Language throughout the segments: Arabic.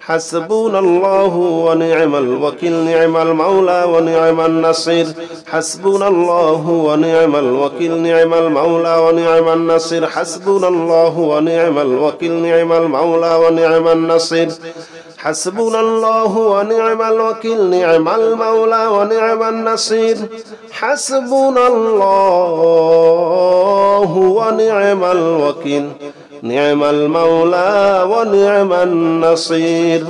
حسبنا الله ونعم الوكيل نعم المولى ونعم النصير حسبنا الله ونعم الوكيل نعم المولى ونعم النصير حسبنا الله ونعم الوكيل نعم المولى ونعم النصير حسبنا الله ونعم الوكيل نعم المولى ونعم النصير حسبنا الله ونعم الوكيل نعم المولى ونعم النصير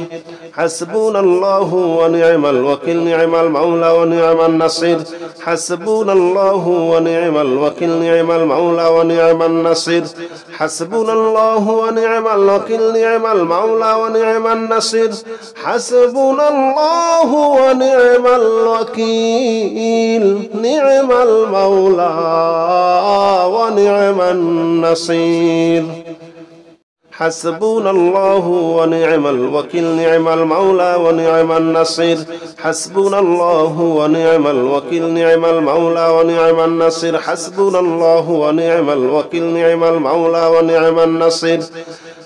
حسبنا الله ونعم الوكيل نعم المولى ونعم النصير حسبنا الله ونعم الوكيل نعم المولى ونعم النصير حسبنا الله ونعم الوكيل نعم المولى ونعم النصير حسبنا الله ونعم الوكيل نعم المولى ونعم النصير حسبنا الله ونعم الوكيل نعم المولى ونعم النصير حسبنا الله ونعم الوكيل نعم المولى ونعم النصير حسبنا الله ونعم الوكيل نعم المولى ونعم النصير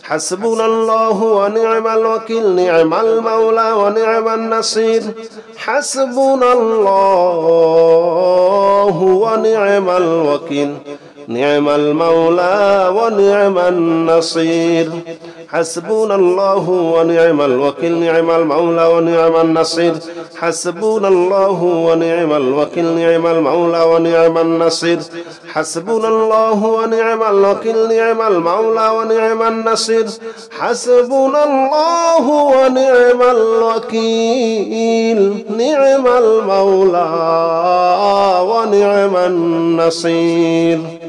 حسبنا الله ونعم الوكيل نعم المولى ونعم النصير حسبنا الله ونعم الوكيل نعم المولى ونعم النصير حسبنا الله ونعم الوكيل نعم المولى ونعم النصير حسبنا الله ونعم الوكيل نعم المولى ونعم النصير حسبنا الله ونعم الوكيل نعم المولى ونعم النصير حسبنا الله ونعم الوكيل نعم المولى ونعم النصير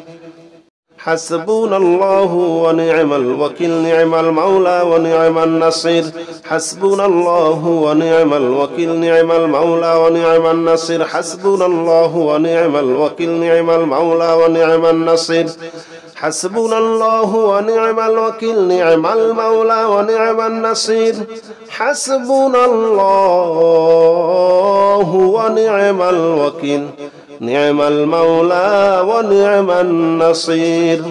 حسبنا الله ونعم الوكيل نعم المولى ونعم النصير حسبنا الله ونعم الوكيل نعم المولى ونعم النصير حسبنا الله ونعم الوكيل نعم المولى ونعم النصير حسبنا الله ونعم الوكيل نعم المولى ونعم النصير حسبنا الله ونعم الوكيل نعم المولى ونعم النصير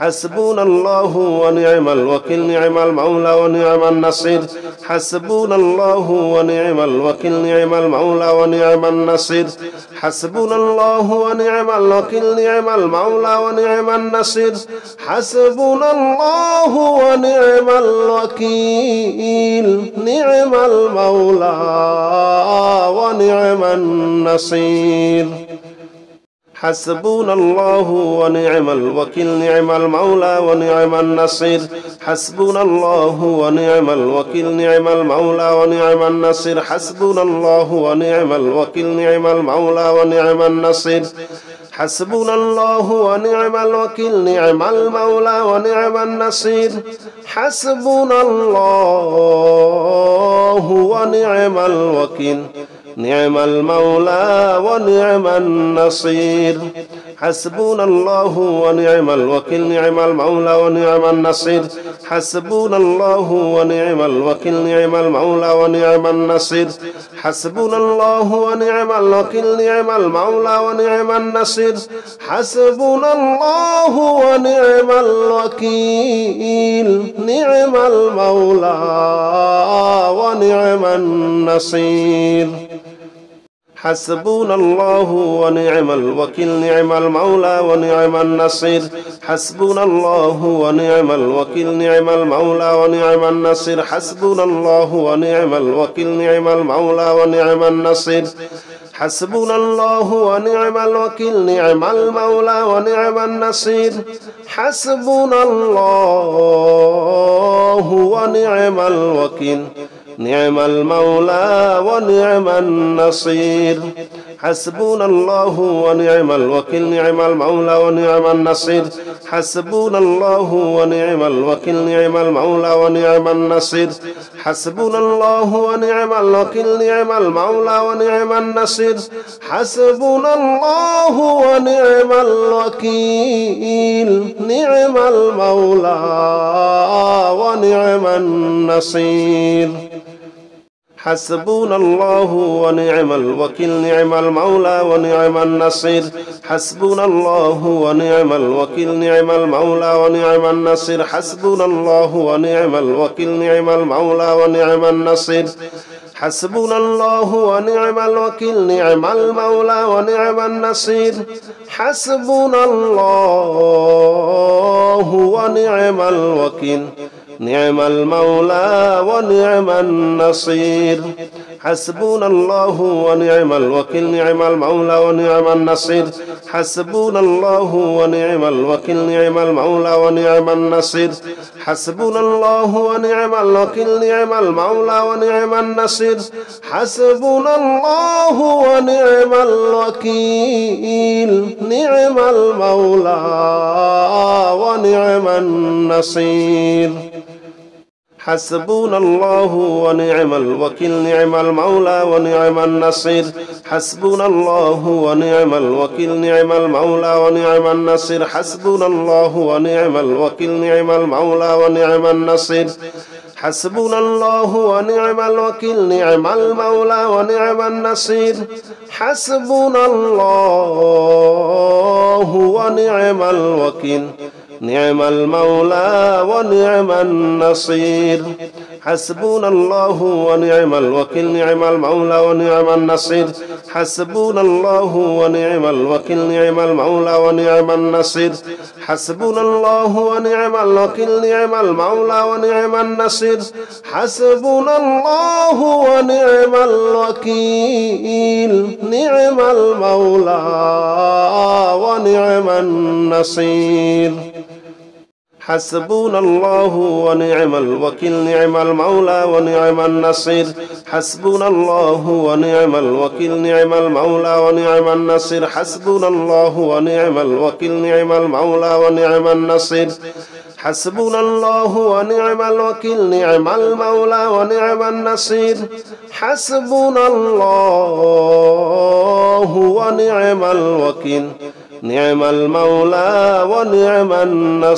حسبنا الله ونعم الوكيل نعم المولى ونعم النصير حسبنا الله ونعم الوكيل نعم المولى ونعم النصير حسبنا الله ونعم الوكيل نعم المولى ونعم النصير حسبنا الله ونعم الوكيل نعم المولى ونعم النصير حسبنا الله ونعم الوكيل نعم المولى ونعم النصير حسبنا الله ونعم الوكيل نعم المولى ونعم النصير حسبنا الله ونعم الوكيل نعم المولى ونعم النصير حسبنا الله ونعم الوكيل نعم المولى ونعم النصير حسبنا الله ونعم الوكيل نعم المولى ونعم النصير حسبنا الله ونعم الوكيل نعم المولى ونعم النصير حسبنا الله ونعم الوكيل نعم المولى ونعم النصير حسبنا الله ونعم الوكيل نعم المولى ونعم النصير حسبنا الله ونعم الوكيل نعم المولى ونعم النصير حسبنا الله ونعم الوكيل نعم المولى ونعم النصير حسبنا الله ونعم الوكيل نعم المولى ونعم النصير حسبنا الله ونعم الوكيل نعم المولى ونعم النصير حسبنا الله ونعم الوكيل نعم المولى ونعم النصير حسبنا الله ونعم الوكيل نعم المولى ونعم النصير حسبنا الله ونعم الوكيل نعم المولى ونعم النصير حسبنا الله ونعم الوكيل نعم المولى ونعم النصير حسبنا الله ونعم الوكيل نعم المولى ونعم النصير حسبنا الله ونعم الوكيل نعم المولى ونعم النصير حسبنا الله ونعم الوكيل نعم المولى ونعم النصير حسبنا الله ونعم الوكيل نعم المولى ونعم النصير حسبنا الله ونعم الوكيل نعم المولى ونعم النصير حسبنا الله ونعم الوكيل نعم المولى ونعم النصير حسبنا الله ونعم الوكيل نعم المولى ونعم النصير حسبنا الله ونعم الوكيل نعم المولى ونعم النصير حسبنا الله ونعم الوكيل نعم المولى ونعم النصير حسبنا الله ونعم الوكيل نعم المولى ونعم النصير حسبنا الله ونعم الوكيل نعم المولى ونعم النصير حسبنا الله ونعم الوكيل نعم المولى ونعم النصير حسبنا الله ونعم الوكيل نعم المولى ونعم النصير حسبنا الله ونعم الوكيل نعم المولى ونعم النصير حسبنا الله ونعم الوكيل نعم المولى ونعم النصير حسبنا الله ونعم الوكيل نعم المولى ونعم النصير حسبنا الله ونعم الوكيل نعم المولى ونعم النصير حسبنا الله ونعم الوكيل نعم المولى ونعم النصير حسبنا الله ونعم الوكيل نعم المولى ونعم النصير حسبنا الله ونعم الوكيل نعم المولى ونعم النصير حسبنا الله ونعم الوكيل نعم المولى ونعم النصير حسبنا الله ونعم الوكيل نعم المولى ونعم النصير حسبنا الله ونعم الوكيل نعم المولى ونعم النصير حسبنا الله ونعم الوكيل نعم المولى ونعم النصير حسبنا الله ونعم الوكيل نعم المولى ونعم النصير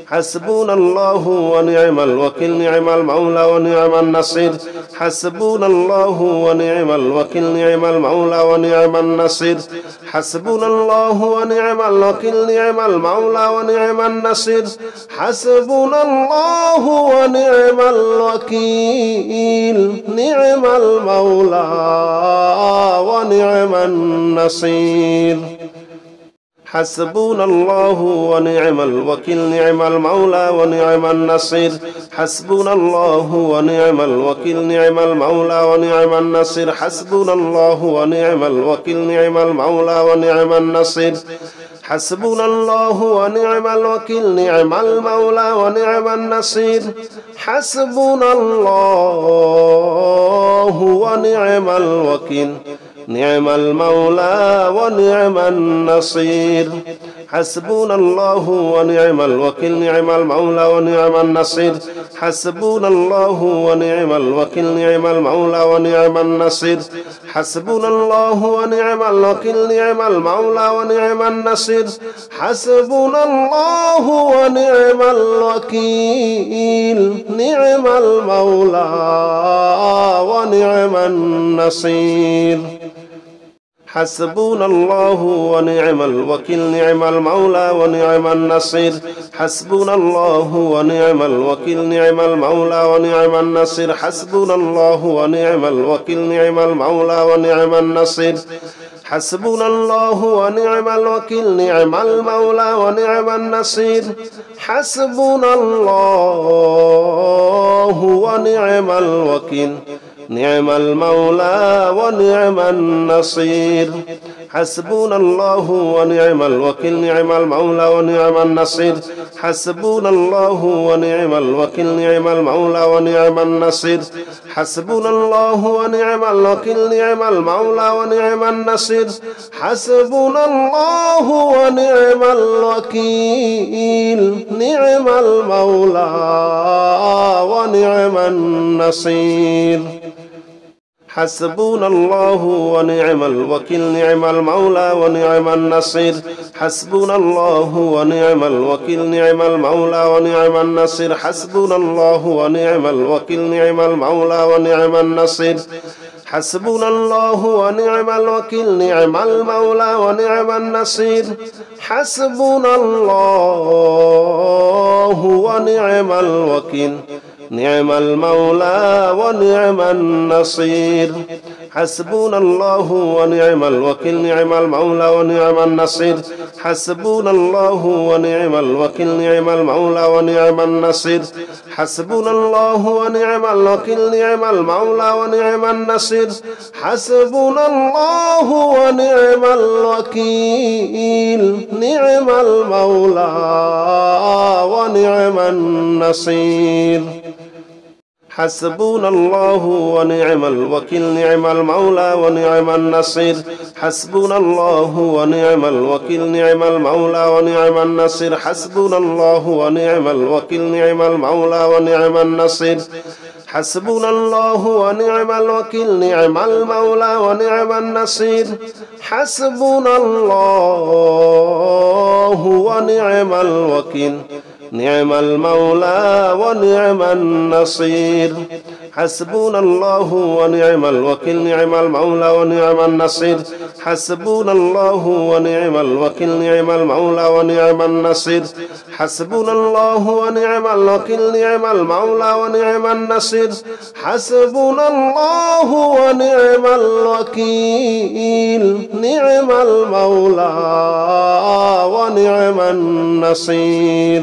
حسبنا الله ونعم الوكيل نعم المولى ونعم النصير حسبنا الله ونعم الوكيل نعم المولى ونعم النصير حسبنا الله ونعم الوكيل نعم المولى ونعم النصير حسبنا الله ونعم الوكيل نعم المولى ونعم النصير حسبنا الله ونعم الوكيل نعم المولى ونعم النصير حسبنا الله ونعم الوكيل نعم المولى ونعم النصير حسبنا الله ونعم الوكيل نعم المولى ونعم النصير حسبنا الله ونعم الوكيل نعم المولى ونعم النصير حسبنا الله ونعم الوكيل نعم المولى ونعم النصير حسبنا الله ونعم الوكيل نعم المولى ونعم النصير حسبنا الله ونعم الوكيل نعم المولى ونعم النصير حسبنا الله ونعم الوكيل نعم المولى ونعم النصير حسبنا الله ونعم الوكيل نعم المولى ونعم النصير حسبنا الله ونعم الوكيل نعم المولى ونعم النصير حسبنا الله ونعم الوكيل نعم المولى ونعم النصير حسبنا الله ونعم الوكيل نعم المولى ونعم النصير حسبنا الله ونعم الوكيل نعم المولى ونعم النصير حسبنا الله ونعم الوكيل نعم المولى ونعم النصير حسبنا الله ونعم الوكيل نعم المولى ونعم النصير حسبنا الله ونعم الوكيل نعم المولى ونعم النصير حسبنا الله ونعم الوكيل نعم المولى ونعم النصير حسبنا الله ونعم الوكيل نعم المولى ونعم النصير حسبنا الله ونعم الوكيل نعم المولى ونعم النصير حسبنا الله ونعم الوكيل نعم المولى ونعم النصير حسبنا الله ونعم الوكيل نعم المولى ونعم النصير حسبنا الله ونعم الوكيل نعم المولى ونعم النصير حسبنا الله ونعم الوكيل نعم المولى ونعم النصير حسبنا الله ونعم الوكيل نعم المولى ونعم النصير حسبنا الله ونعم الوكيل نعم المولى ونعم النصير حسبنا الله ونعم الوكيل نعم المولى ونعم النصير حسبنا الله ونعم الوكيل نعم المولى ونعم النصير حسبنا الله ونعم الوكيل نعم المولى ونعم النصير حسبنا الله ونعم الوكيل نعم المولى ونعم النصير حسبنا الله ونعم الوكيل نعم المولى ونعم النصير حسبنا الله ونعم الوكيل نعم المولى ونعم النصير حسبنا الله ونعم الوكيل نعم المولى ونعم النصير حسبنا الله ونعم الوكيل نعم المولى ونعم النصير حسبنا الله ونعم الوكيل نعم المولى ونعم النصير حسبنا الله ونعم الوكيل نعم المولى ونعم النصير حسبنا الله ونعم الوكيل نعم المولى ونعم النصير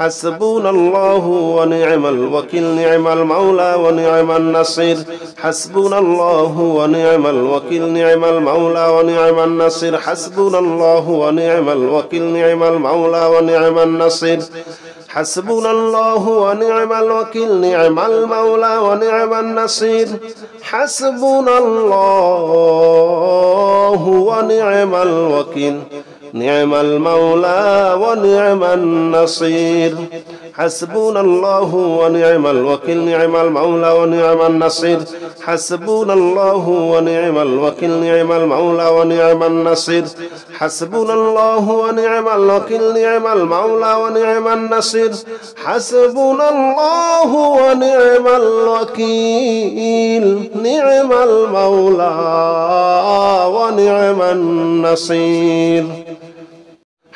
حسبنا الله ونعم الوكيل نعم المولى ونعم النصير حسبنا الله ونعم الوكيل نعم المولى ونعم النصير حسبنا الله ونعم الوكيل نعم المولى ونعم النصير حسبنا الله ونعم الوكيل نعم المولى ونعم النصير حسبنا الله ونعم الوكيل نعم المولى ونعم النصير حسبنا الله ونعم الوكيل نعم المولى ونعم النصير حسبنا الله ونعم الوكيل نعم المولى ونعم النصير حسبنا الله ونعم الوكيل نعم المولى ونعم النصير حسبنا الله ونعم الوكيل نعم المولى ونعم النصير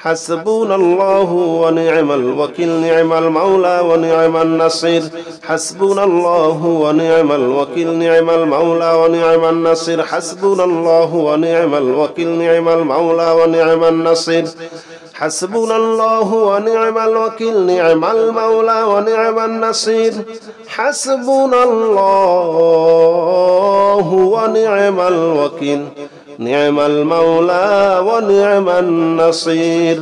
حسبنا الله ونعم الوكيل نعم المولى ونعم النصير حسبنا الله ونعم الوكيل نعم المولى ونعم النصير حسبنا الله ونعم الوكيل نعم المولى ونعم النصير حسبنا الله ونعم الوكيل نعم المولى ونعم النصير حسبنا الله ونعم الوكيل نعم المولى ونعم النصير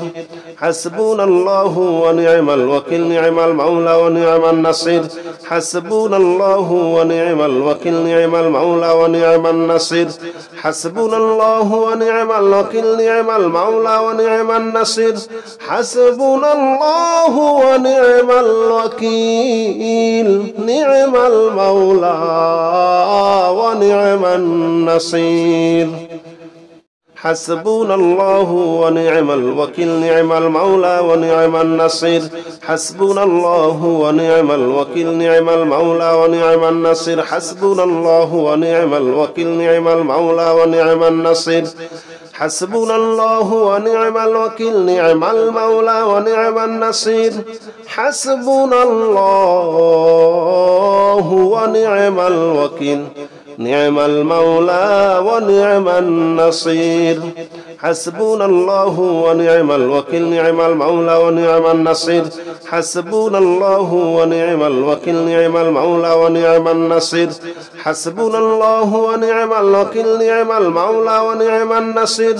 حسبنا الله ونعم الوكيل نعم المولى ونعم النصير حسبنا الله ونعم الوكيل نعم المولى ونعم النصير حسبنا الله ونعم الوكيل نعم المولى ونعم النصير حسبنا الله ونعم الوكيل نعم المولى ونعم النصير حسبنا الله ونعم الوكيل نعم المولى ونعم النصير حسبنا الله ونعم الوكيل نعم المولى ونعم النصير حسبنا الله ونعم الوكيل نعم المولى ونعم النصير حسبنا الله ونعم الوكيل نعم المولى ونعم النصير حسبنا الله ونعم الوكيل نعم المولى ونعم النصير حسبنا الله ونعم الوكيل نعم المولى ونعم النصير حسبنا الله ونعم الوكيل نعم المولى ونعم النصير حسبنا الله ونعم الوكيل نعم المولى ونعم النصير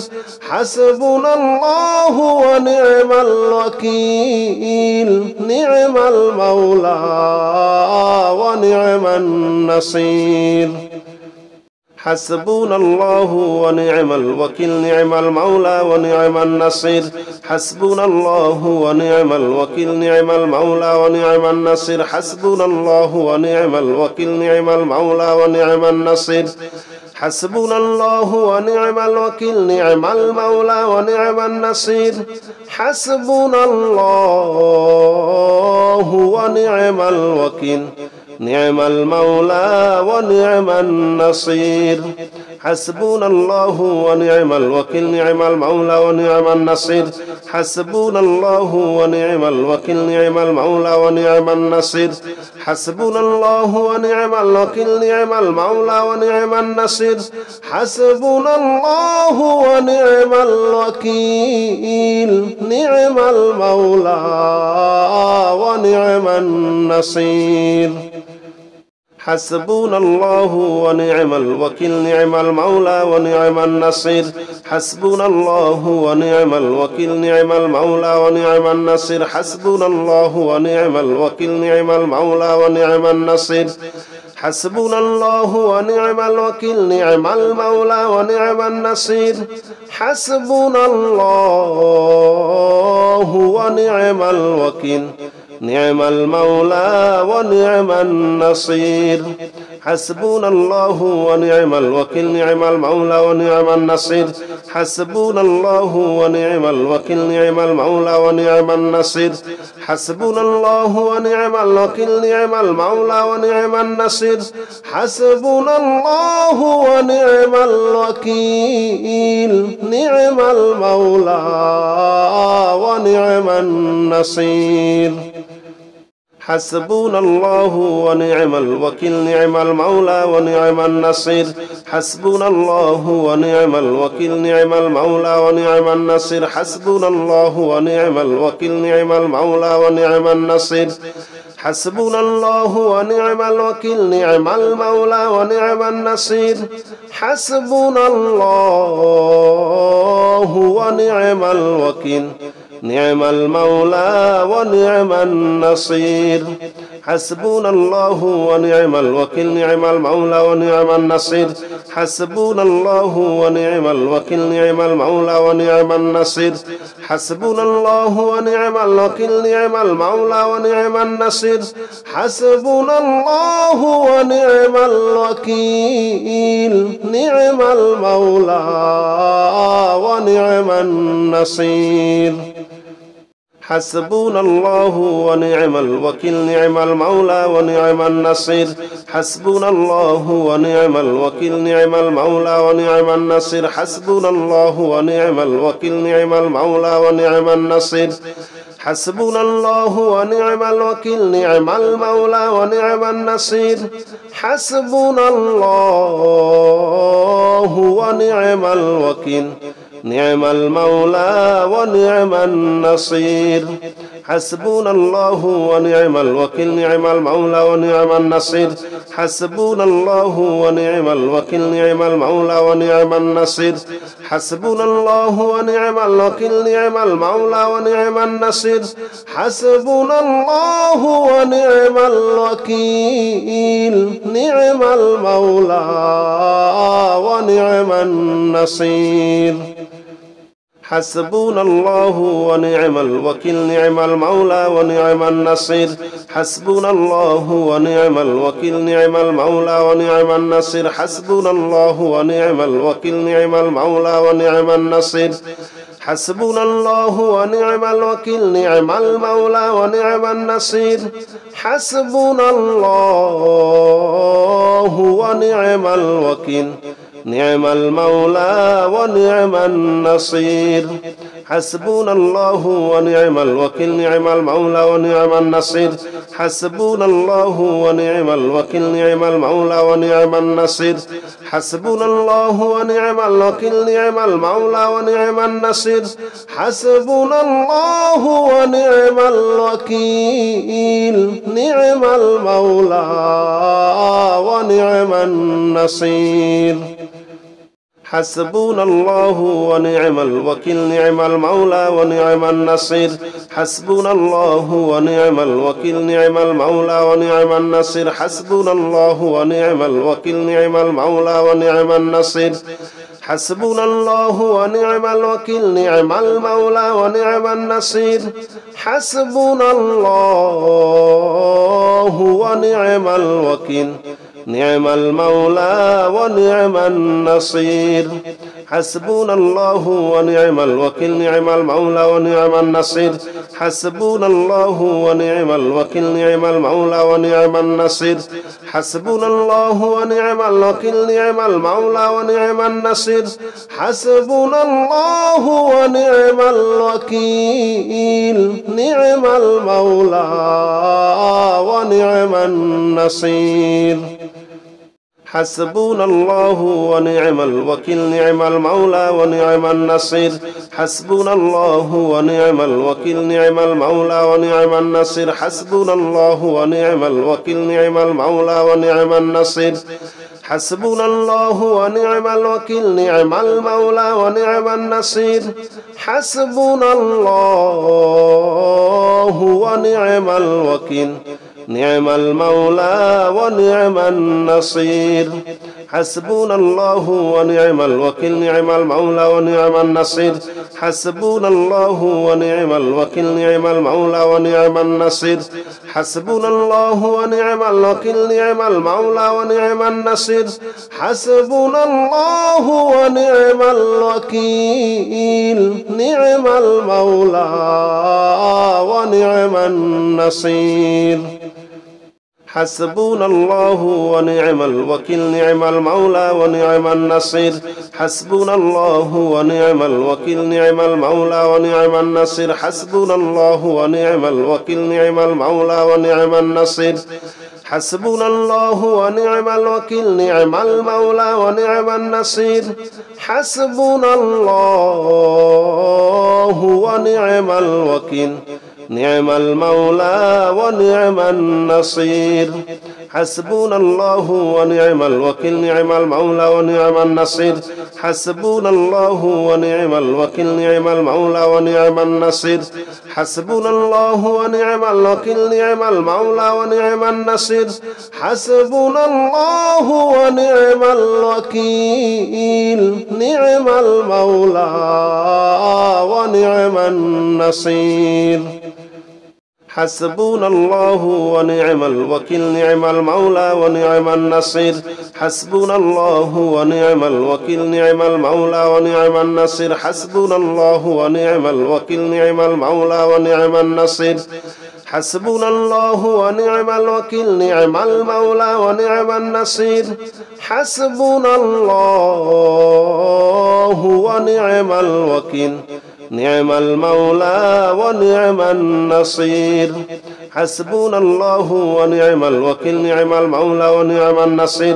حسبنا الله ونعم الوكيل نعم المولى ونعم النصير حسبنا الله ونعم الوكيل نعم المولى ونعم النصير حسبنا الله ونعم الوكيل نعم المولى ونعم النصير حسبنا الله ونعم الوكيل نعم المولى ونعم النصير حسبنا الله ونعم الوكيل نعم المولى ونعم النصير حسبنا الله ونعم الوكيل نعم المولى ونعم النصير حسبنا الله ونعم الوكيل نعم المولى ونعم النصير حسبنا الله ونعم الوكيل نعم المولى ونعم النصير حسبنا الله ونعم الوكيل نعم المولى ونعم النصير حسبنا الله ونعم الوكيل نعم المولى ونعم النصير حسبنا الله ونعم الوكيل نعم المولى ونعم النصير حسبنا الله ونعم الوكيل نعم المولى ونعم النصير حسبنا الله ونعم الوكيل نعم المولى ونعم النصير حسبنا الله ونعم الوكيل نعم المولى ونعم النصير حسبنا الله ونعم الوكيل نعم المولى ونعم النصير حسبنا الله ونعم الوكيل نعم المولى ونعم النصير حسبنا الله ونعم الوكيل نعم المولى ونعم النصير حسبنا الله ونعم الوكيل نعم المولى ونعم النصير حسبنا الله ونعم الوكيل نعم المولى ونعم النصير حسبنا الله ونعم الوكيل نعم المولى ونعم النصير حسبنا الله ونعم الوكيل نعم المولى ونعم النصير حسبنا الله ونعم الوكيل نعم المولى ونعم النصير حسبنا الله ونعم الوكيل نعم المولى ونعم النصير حسبنا الله ونعم الوكيل نعم المولى ونعم النصير حسبنا الله ونعم الوكيل نعم المولى ونعم النصير حسبنا الله ونعم الوكيل نعم المولى ونعم النصير حسبنا الله ونعم الوكيل نعم المولى ونعم النصير حسبنا الله ونعم الوكيل نعم المولى ونعم النصير حسبنا الله ونعم الوكيل نعم المولى ونعم النصير حسبنا الله ونعم الوكيل نعم المولى ونعم النصير حسبنا الله ونعم الوكيل نعم المولى ونعم النصير حسبنا الله ونعم الوكيل نعم المولى ونعم النصير حسبنا الله ونعم الوكيل نعم المولى ونعم النصير حسبنا الله ونعم الوكيل نعم المولى ونعم النصير حسبنا الله ونعم الوكيل نعم المولى ونعم النصير حسبنا الله ونعم الوكيل نعم المولى ونعم النصير حسبنا الله ونعم الوكيل نعم المولى ونعم النصير حسبنا الله ونعم الوكيل نعم المولى ونعم النصير حسبنا الله ونعم الوكيل نعم المولى ونعم النصير حسبنا الله ونعم الوكيل نعم المولى ونعم النصير حسبنا الله ونعم الوكيل نعم المولى ونعم النصير حسبنا الله ونعم الوكيل نعم المولى ونعم النصير حسبنا الله ونعم الوكيل نعم المولى ونعم النصير حسبنا الله ونعم الوكيل نعم المولى ونعم النصير حسبنا الله ونعم الوكيل نعم المولى ونعم النصير حسبنا الله ونعم الوكيل نعم المولى ونعم النصير حسبنا الله ونعم الوكيل نعم المولى ونعم النصير حسبنا الله ونعم الوكيل نعم المولى ونعم النصير حسبنا الله ونعم الوكيل نعم المولى ونعم النصير حسبنا الله ونعم الوكيل نعم المولى ونعم النصير حسبنا الله ونعم الوكيل نعم المولى ونعم النصير حسبنا الله ونعم الوكيل نعم المولى ونعم النصير حسبنا الله ونعم الوكيل نعم المولى ونعم النصير حسبنا الله ونعم الوكيل نعم المولى ونعم النصير حسبنا الله ونعم الوكيل نعم المولى ونعم النصير حسبنا الله ونعم الوكيل نعم المولى ونعم النصير حسبنا الله ونعم الوكيل نعم المولى ونعم النصير حسبنا الله ونعم الوكيل نعم المولى ونعم النصير حسبنا الله ونعم الوكيل نعم المولى ونعم النصير حسبنا الله ونعم الوكيل نعم المولى ونعم النصير حسبنا الله ونعم الوكيل نعم المولى ونعم النصير حسبنا الله ونعم الوكيل نعم المولى ونعم النصير حسبنا الله ونعم الوكيل نعم المولى ونعم النصير حسبنا الله ونعم الوكيل نعم المولى ونعم النصير حسبنا الله ونعم الوكيل نعم المولى ونعم النصير حسبنا الله ونعم الوكيل نعم المولى ونعم النصير حسبنا الله ونعم الوكيل نعم المولى ونعم النصير حسبنا الله ونعم الوكيل نعم المولى ونعم النصير حسبنا الله ونعم الوكيل نعم المولى ونعم النصير حسبنا الله ونعم الوكيل نعم المولى ونعم النصير حسبنا الله ونعم الوكيل نعم المولى ونعم النصير حسبنا الله ونعم الوكيل نعم المولى ونعم النصير حسبنا الله ونعم الوكيل نعم المولى ونعم النصير حسبنا الله ونعم الوكيل نعم المولى ونعم النصير حسبنا الله ونعم الوكيل نعم المولى ونعم النصير حسبنا الله ونعم الوكيل نعم المولى ونعم النصير حسبنا الله ونعم الوكيل نعم المولى ونعم النصير حسبنا الله ونعم الوكيل نعم المولى ونعم النصير حسبنا الله ونعم الوكيل نعم المولى ونعم النصير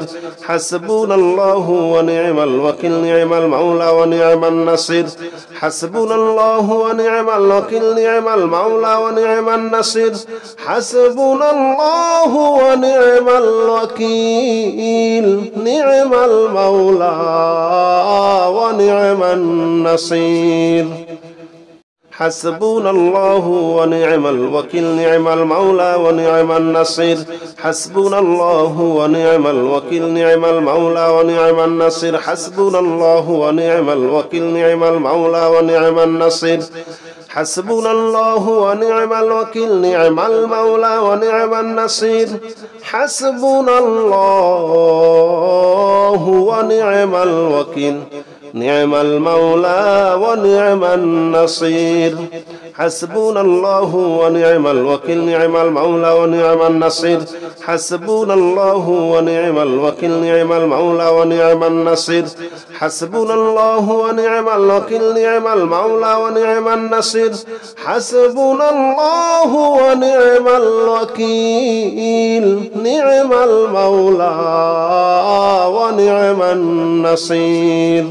حسبنا الله ونعم الوكيل نعم المولى ونعم النصير حسبنا الله ونعم الوكيل نعم المولى ونعم النصير حسبنا الله ونعم الوكيل نعم المولى ونعم النصير حسبنا الله ونعم الوكيل نعم المولى ونعم النصير حسبنا الله ونعم الوكيل نعم المولى ونعم النصير حسبنا الله ونعم الوكيل نعم المولى ونعم النصير حسبنا الله ونعم الوكيل نعم المولى ونعم النصير حسبنا الله ونعم الوكيل نعم المولى ونعم النصير حسبنا الله ونعم الوكيل نعم المولى ونعم النصير حسبنا الله ونعم الوكيل نعم المولى ونعم النصير حسبنا الله ونعم الوكيل نعم المولى ونعم النصير حسبنا الله ونعم الوكيل نعم المولى ونعم النصير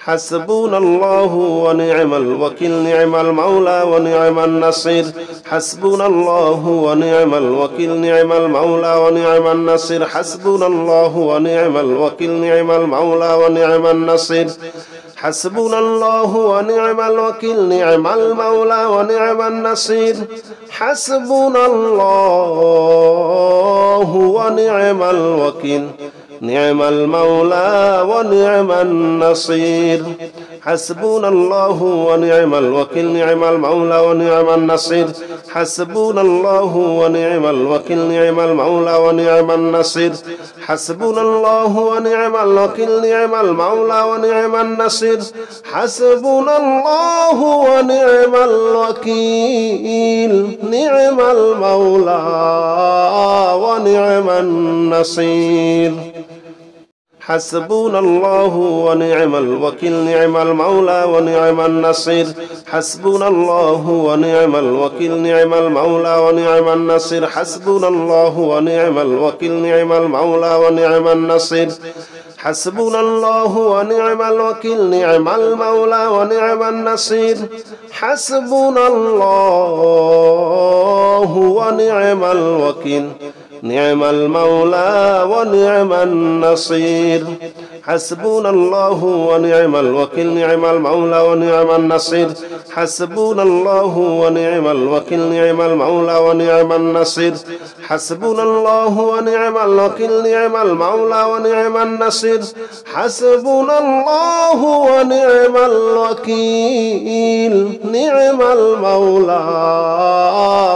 حسبنا الله ونعم الوكيل نعم المولى ونعم النصير حسبنا الله ونعم الوكيل نعم المولى ونعم النصير حسبنا الله ونعم الوكيل نعم المولى ونعم النصير حسبنا الله ونعم الوكيل نعم المولى ونعم النصير حسبنا الله ونعم الوكيل نعم المولى ونعم النصير حسبنا الله ونعم الوكيل نعم المولى ونعم النصير حسبنا الله ونعم الوكيل نعم المولى ونعم النصير حسبنا الله ونعم الوكيل نعم المولى ونعم النصير حسبنا الله ونعم الوكيل نعم المولى ونعم النصير حسبنا الله ونعم الوكيل نعم المولى ونعم النصير حسبنا الله ونعم الوكيل نعم المولى ونعم النصير حسبنا الله ونعم الوكيل نعم المولى ونعم النصير حسبنا الله ونعم الوكيل نعم المولى ونعم النصير حسبنا الله ونعم الوكيل نعم المولى ونعم النصير حسبنا الله ونعم الوكيل نعم المولى ونعم النصير حسبنا الله ونعم الوكيل نعم المولى ونعم النصير حسبنا الله ونعم الوكيل نعم المولى ونعم النصير حسبنا الله ونعم الوكيل نعم المولى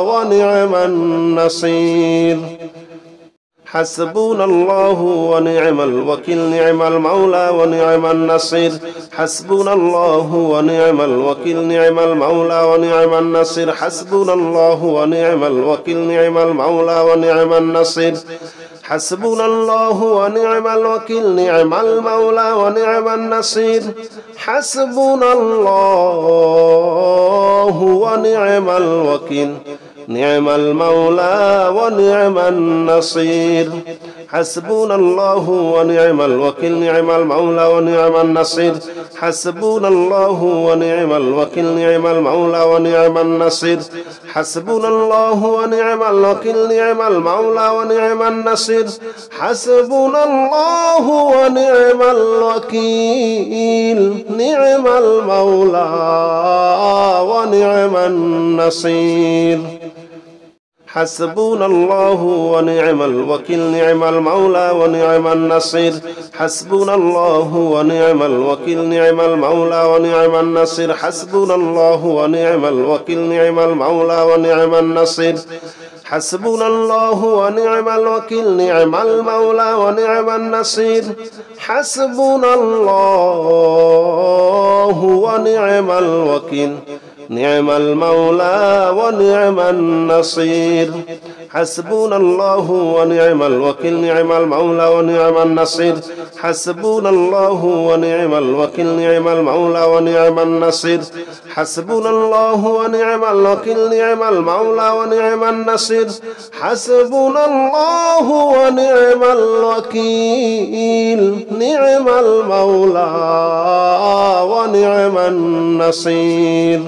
ونعم النصير حسبنا الله ونعم الوكيل نعم المولى ونعم النصير حسبنا الله ونعم الوكيل نعم المولى ونعم النصير حسبنا الله ونعم الوكيل نعم المولى ونعم النصير حسبنا الله ونعم الوكيل نعم المولى ونعم النصير حسبنا الله ونعم الوكيل نعم المولى ونعم النصير حسبنا الله ونعم الوكيل نعم المولى ونعم النصير حسبنا الله ونعم الوكيل نعم المولى ونعم النصير حسبنا الله ونعم الوكيل نعم المولى ونعم النصير حسبنا الله ونعم الوكيل نعم المولى ونعم النصير حسبنا الله ونعم الوكيل نعم المولى ونعم النصير حسبنا الله ونعم الوكيل نعم المولى ونعم النصير حسبنا الله ونعم الوكيل نعم المولى ونعم النصير حسبنا الله ونعم الوكيل نعم المولى ونعم النصير حسبنا الله ونعم الوكيل نعم المولى ونعم النصير حسبنا الله ونعم الوكيل نعم المولى ونعم النصير حسبنا الله ونعم الوكيل نعم المولى ونعم النصير حسبنا الله ونعم الوكيل نعم المولى ونعم النصير حسبنا الله ونعم الوكيل نعم المولى ونعم النصير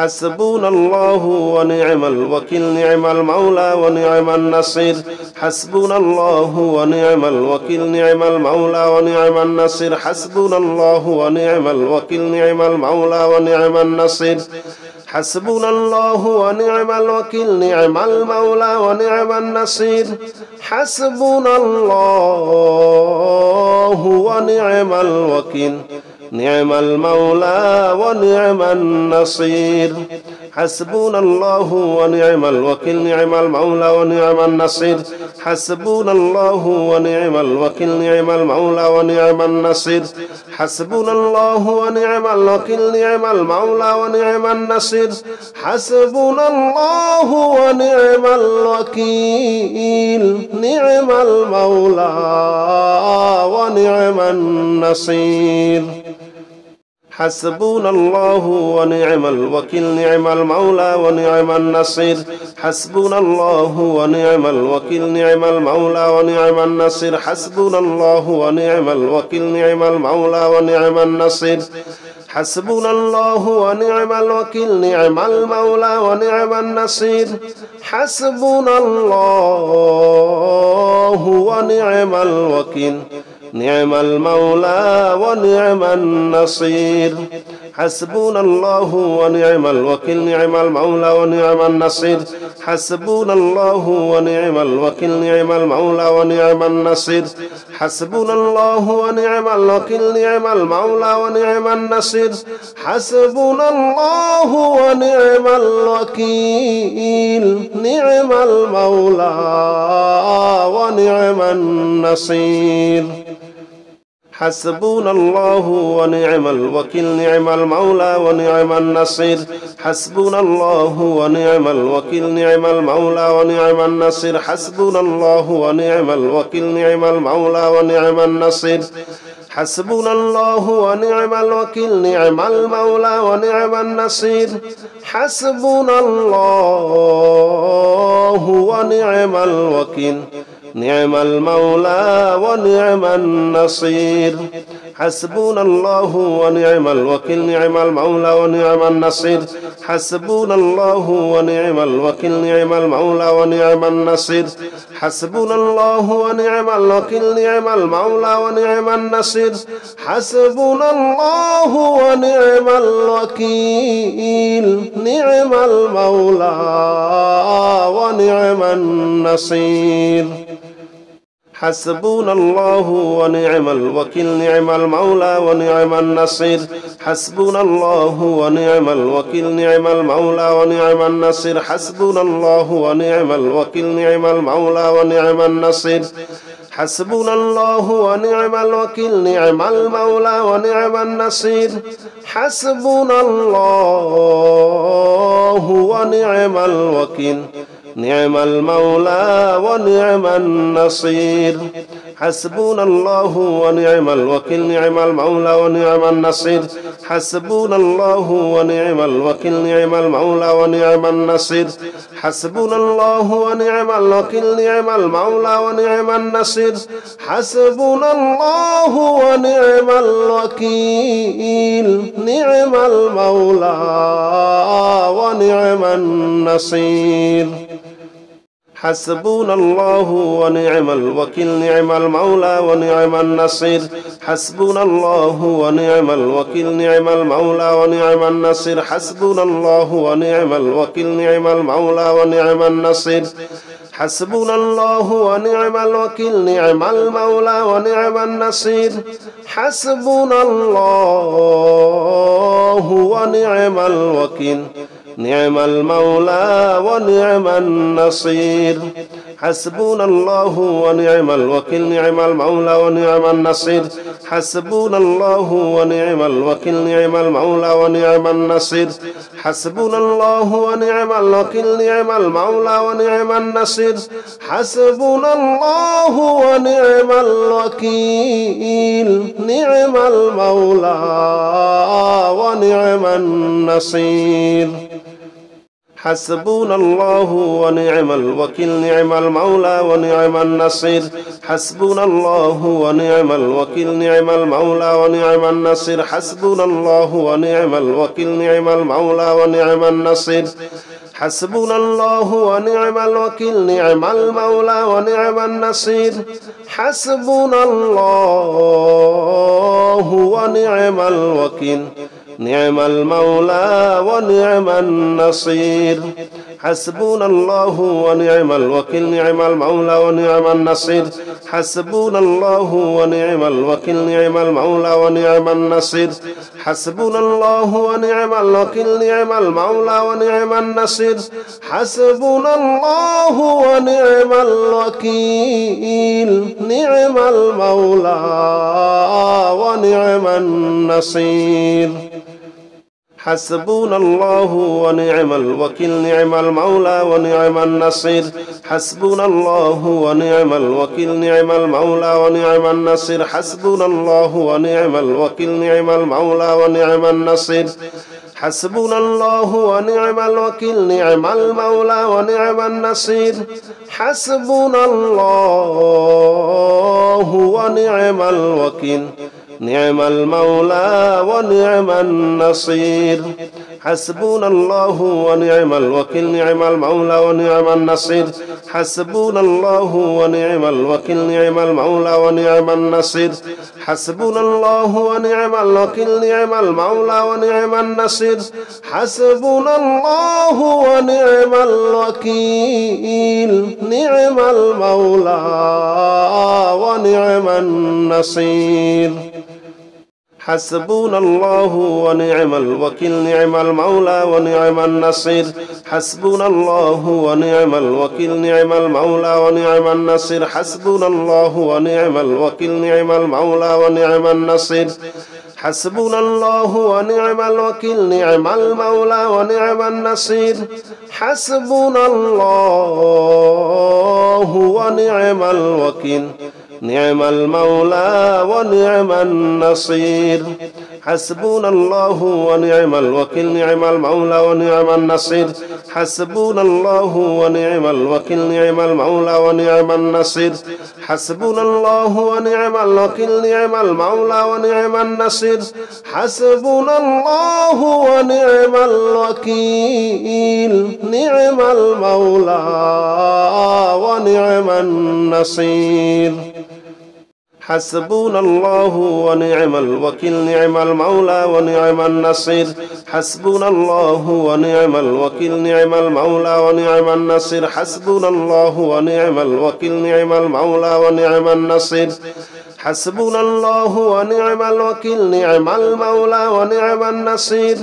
حسبنا الله ونعم الوكيل نعم المولى ونعم النصير حسبنا الله ونعم الوكيل نعم المولى ونعم النصير حسبنا الله ونعم الوكيل نعم المولى ونعم النصير حسبنا الله ونعم الوكيل نعم المولى ونعم النصير حسبنا الله ونعم الوكيل نعم المولى ونعم النصير حسبنا الله ونعم الوكيل نعم المولى ونعم النصير حسبنا الله ونعم الوكيل نعم المولى ونعم النصير حسبنا الله ونعم الوكيل نعم المولى ونعم النصير حسبنا الله ونعم الوكيل نعم المولى ونعم النصير حسبنا الله ونعم الوكيل نعم المولى ونعم النصير حسبنا الله ونعم الوكيل نعم المولى ونعم النصير حسبنا الله ونعم الوكيل نعم المولى ونعم النصير حسبنا الله ونعم الوكيل نعم المولى ونعم النصير حسبنا الله ونعم الوكيل نعم المولى ونعم النصير حسبنا الله ونعم الوكيل نعم المولى ونعم النصير حسبنا الله ونعم الوكيل نعم المولى ونعم النصير حسبنا الله ونعم الوكيل نعم المولى ونعم النصير حسبنا الله ونعم الوكيل نعم المولى ونعم النصير حسبنا الله ونعم الوكيل نعم المولى ونعم النصير حسبنا الله ونعم الوكيل نعم المولى ونعم النصير حسبنا الله ونعم الوكيل نعم المولى ونعم النصير حسبنا الله ونعم الوكيل نعم المولى ونعم النصير حسبنا الله ونعم الوكيل نعم المولى ونعم النصير حسبنا الله ونعم الوكيل نعم المولى ونعم النصير حسبنا الله ونعم الوكيل نعم المولى ونعم النصير حسبنا الله ونعم الوكيل نعم المولى ونعم النصير حسبنا الله ونعم الوكيل نعم المولى ونعم النصير حسبنا الله ونعم الوكيل نعم المولى ونعم النصير حسبنا الله ونعم الوكيل نعم المولى ونعم النصير حسبنا الله ونعم الوكيل نعم المولى ونعم النصير حسبنا الله ونعم الوكيل نعم المولى ونعم النصير حسبنا الله ونعم الوكيل نعم المولى ونعم النصير حسبنا الله ونعم الوكيل نعم المولى ونعم النصير حسبنا الله ونعم الوكيل نعم المولى ونعم النصير حسبنا الله ونعم الوكيل نعم المولى ونعم النصير حسبنا الله ونعم الوكيل نعم المولى ونعم النصير حسبنا الله ونعم الوكيل نعم المولى ونعم النصير حسبنا الله ونعم الوكيل نعم المولى ونعم النصير حسبنا الله ونعم الوكيل نعم المولى ونعم النصير حسبنا الله ونعم الوكيل نعم المولى ونعم النصير حسبنا الله ونعم الوكيل نعم المولى ونعم النصير حسبنا الله ونعم الوكيل نعم المولى ونعم النصير حسبنا الله ونعم الوكيل نعم المولى ونعم النصير حسبنا الله ونعم الوكيل نعم المولى ونعم النصير حسبنا الله ونعم الوكيل نعم المولى ونعم النصير حسبنا الله ونعم الوكيل نعم المولى ونعم النصير حسبنا الله ونعم الوكيل نعم المولى ونعم النصير حسبنا الله ونعم الوكيل نعم المولى ونعم النصير حسبنا الله ونعم الوكيل نعم المولى ونعم النصير حسبنا الله ونعم الوكيل نعم المولى ونعم النصير حسبنا الله ونعم الوكيل نعم المولى ونعم النصير حسبنا الله ونعم الوكيل نعم المولى ونعم النصير حسبنا الله ونعم الوكيل نعم المولى ونعم النصير حسبنا الله ونعم الوكيل نعم المولى ونعم النصير حسبنا الله ونعم الوكيل نعم المولى ونعم النصير حسبنا الله ونعم الوكيل نعم المولى ونعم النصير حسبنا الله ونعم الوكيل نعم المولى ونعم النصير حسبنا الله ونعم الوكيل نعم المولى ونعم النصير حسبنا الله ونعم الوكيل نعم المولى ونعم النصير حسبنا الله ونعم الوكيل نعم المولى ونعم النصير حسبنا الله ونعم الوكيل نعم المولى ونعم النصير حسبنا الله ونعم الوكيل نعم المولى ونعم النصير حسبنا الله ونعم الوكيل نعم المولى ونعم النصير حسبنا الله ونعم الوكيل نعم المولى ونعم النصير حسبنا الله ونعم الوكيل نعم المولى ونعم النصير حسبنا الله ونعم الوكيل نعم المولى ونعم النصير حسبنا الله ونعم الوكيل نعم المولى ونعم النصير حسبنا الله ونعم الوكيل نعم المولى ونعم النصير حسبنا الله ونعم الوكيل نعم المولى ونعم النصير حسبنا الله ونعم الوكيل نعم المولى ونعم النصير حسبنا الله ونعم الوكيل نعم المولى ونعم النصير حسبنا الله ونعم الوكيل نعم المولى ونعم النصير حسبنا الله ونعم الوكيل نعم المولى ونعم النصير حسبنا الله ونعم الوكيل نعم المولى ونعم النصير حسبنا الله ونعم الوكيل نعم المولى ونعم النصير حسبنا الله ونعم الوكيل نعم المولى ونعم النصير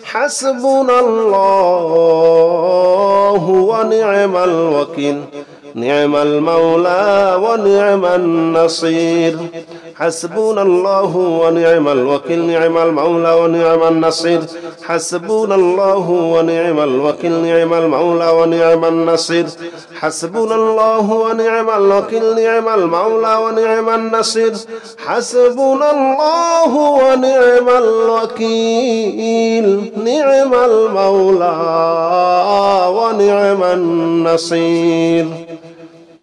حسبنا الله ونعم الوكيل نعم المولى ونعم النصير حسبنا الله ونعم الوكيل نعم المولى ونعم النصير حسبنا الله ونعم الوكيل نعم المولى ونعم النصير حسبنا الله ونعم الوكيل نعم المولى ونعم النصير حسبنا الله ونعم الوكيل نعم المولى ونعم النصير